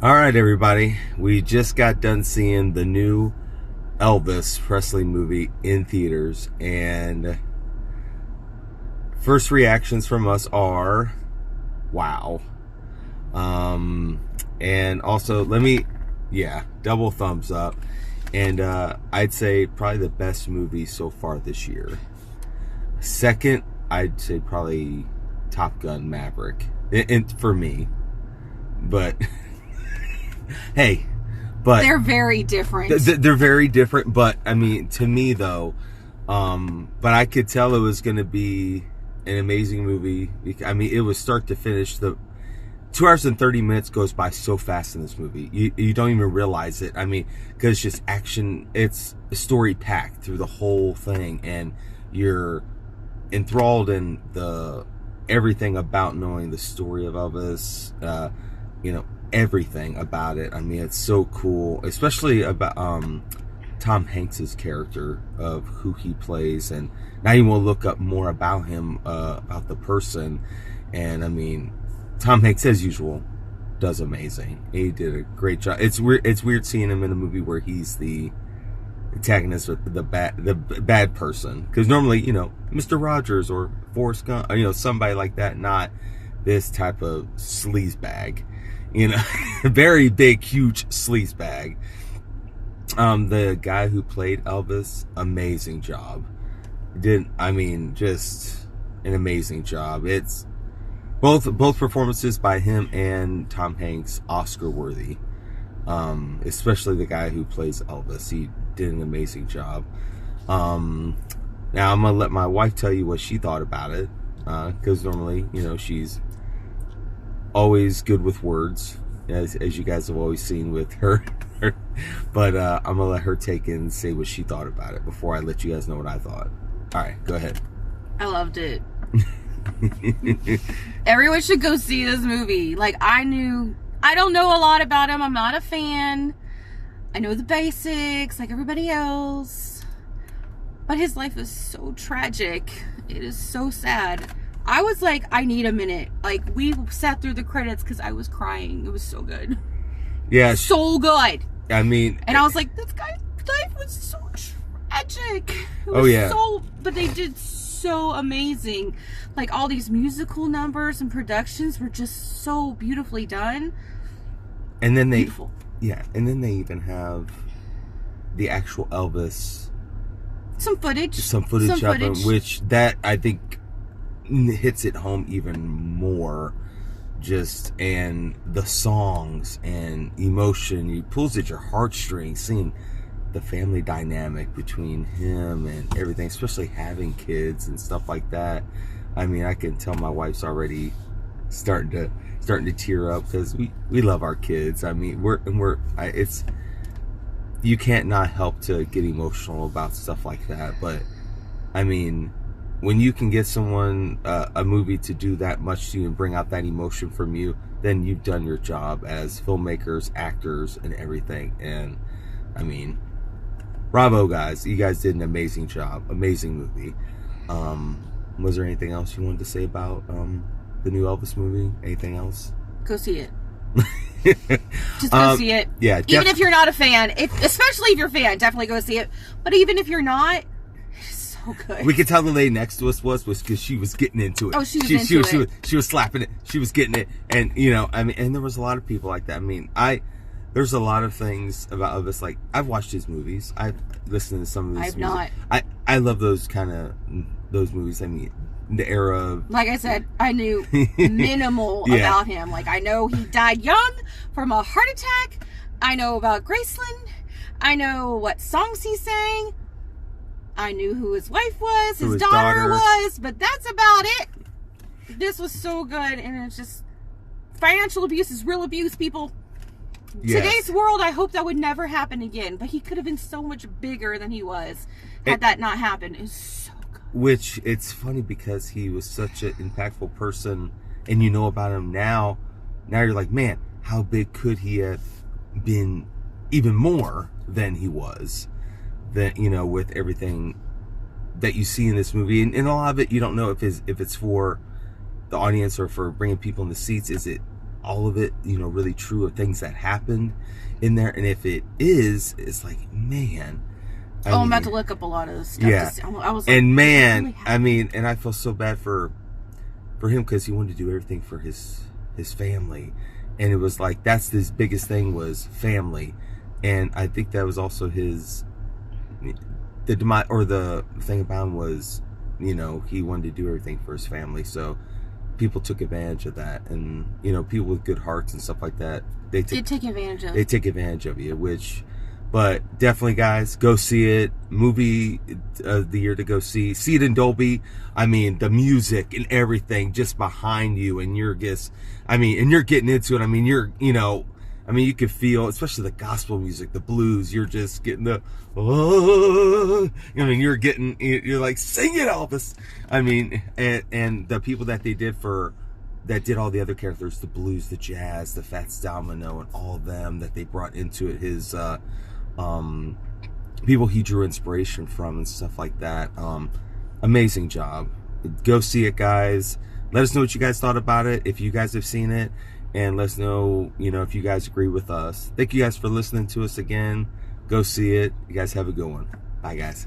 All right, everybody. We just got done seeing the new Elvis Presley movie in theaters, and first reactions from us are, wow. Um, and also, double thumbs up. And I'd say probably the best movie so far this year. Second, I'd say probably Top Gun Maverick, and for me. But hey, but They're very different. they're very different, but I mean, to me though, but I could tell it was going to be an amazing movie. I mean, it was start to finish. The 2 hours and 30 minutes goes by so fast in this movie. You don't even realize it. I mean, because it's just action. It's story packed through the whole thing, and you're enthralled in the everything about knowing the story of Elvis. Everything about it. I mean, it's so cool, especially about Tom Hanks's character of who he plays, and now you want to look up more about him, about the person. And I mean, Tom Hanks, as usual, does amazing. He did a great job. It's weird seeing him in a movie where he's the antagonist, with the bad person, because normally, Mr. Rogers or Forrest Gump, somebody like that, not this type of sleazebag. Very big, huge sleazebag. The guy who played Elvis, amazing job. Just an amazing job. It's both performances by him and Tom Hanks, Oscar worthy. Especially the guy who plays Elvis. He did an amazing job. Now I'm gonna let my wife tell you what she thought about it, because normally, she's always good with words, as you guys have always seen with her. But I'm gonna let her take it and say what she thought about it before I let you guys know what I thought. All right, go ahead. I loved it. Everyone should go see this movie. I don't know a lot about him. I'm not a fan. I know the basics like everybody else. But his life is so tragic. It is so sad. I was like, I need a minute. We sat through the credits because I was crying. It was so good. Yeah. So good. I mean... And I was like, this guy's life was so tragic. Yeah. But they did so amazing. All these musical numbers and productions were just so beautifully done. And then Beautiful. And then they even have the actual Elvis... Some footage of him, which that, I think, hits it home even more. And the songs and emotion, he pulls at your heartstrings, seeing the family dynamic between him and everything, especially having kids and stuff like that. I mean, I can tell my wife's already starting to tear up, because we love our kids. I mean, you can't not help to get emotional about stuff like that. But I mean, when you can get someone, a movie, to do that much to you and bring out that emotion from you, then you've done your job as filmmakers, actors, and everything. And I mean, bravo, guys. You guys did an amazing job. Amazing movie. Was there anything else you wanted to say about the new Elvis movie? Anything else? Go see it. Just go see it. Yeah. Even if you're not a fan, especially if you're a fan, definitely go see it. But even if you're not, it's so good. We could tell the lady next to us was because she was getting into it. Oh, she was into it. She was slapping it. She was getting it. And, and there was a lot of people like that. I mean, there's a lot of things about Elvis. I've watched his movies. I've listened to some of his music. I've not. I love those movies. I mean, the era of... Like I said, I knew minimal about him. I know he died young from a heart attack. I know about Graceland. I know what songs he sang. I knew who his wife was, his daughter was, but that's about it. This was so good, and it's just... Financial abuse is real abuse, people. Yes. Today's world, I hope that would never happen again. But he could have been so much bigger than he was had that not happened. It's so good. Which, it's funny because he was such an impactful person, and you know about him now. Now you're like, man, how big could he have been, even more than he was? With everything that you see in this movie, and a lot of it, you don't know if it's for the audience or for bringing people in the seats. Is it all of it, you know, really true of things that happened in there? And if it is, it's like, man. I'm about to look up a lot of this stuff. Yeah. I was like, and man, really I mean, and I feel so bad for him because he wanted to do everything for his family. And it was like, that's his biggest thing was family. And I think that was also the thing about him was, you know, he wanted to do everything for his family. So people took advantage of that. And, you know, people with good hearts and stuff like that, they take advantage of you, but definitely, guys, go see it. Movie of the year to go see. See it in Dolby. I mean, the music and everything just behind you, and you're getting into it. I mean, you can feel, especially the gospel music, the blues. You're just getting you're like, sing it, Elvis. I mean, and the people that they did did all the other characters, the blues, the jazz, the Fats Domino, and all of them that they brought into it. His people he drew inspiration from and stuff like that. Amazing job. Go see it, guys. Let us know what you guys thought about it, if you guys have seen it, and let us know, you know, if you guys agree with us. Thank you guys for listening to us again. Go see it. You guys have a good one. Bye, guys.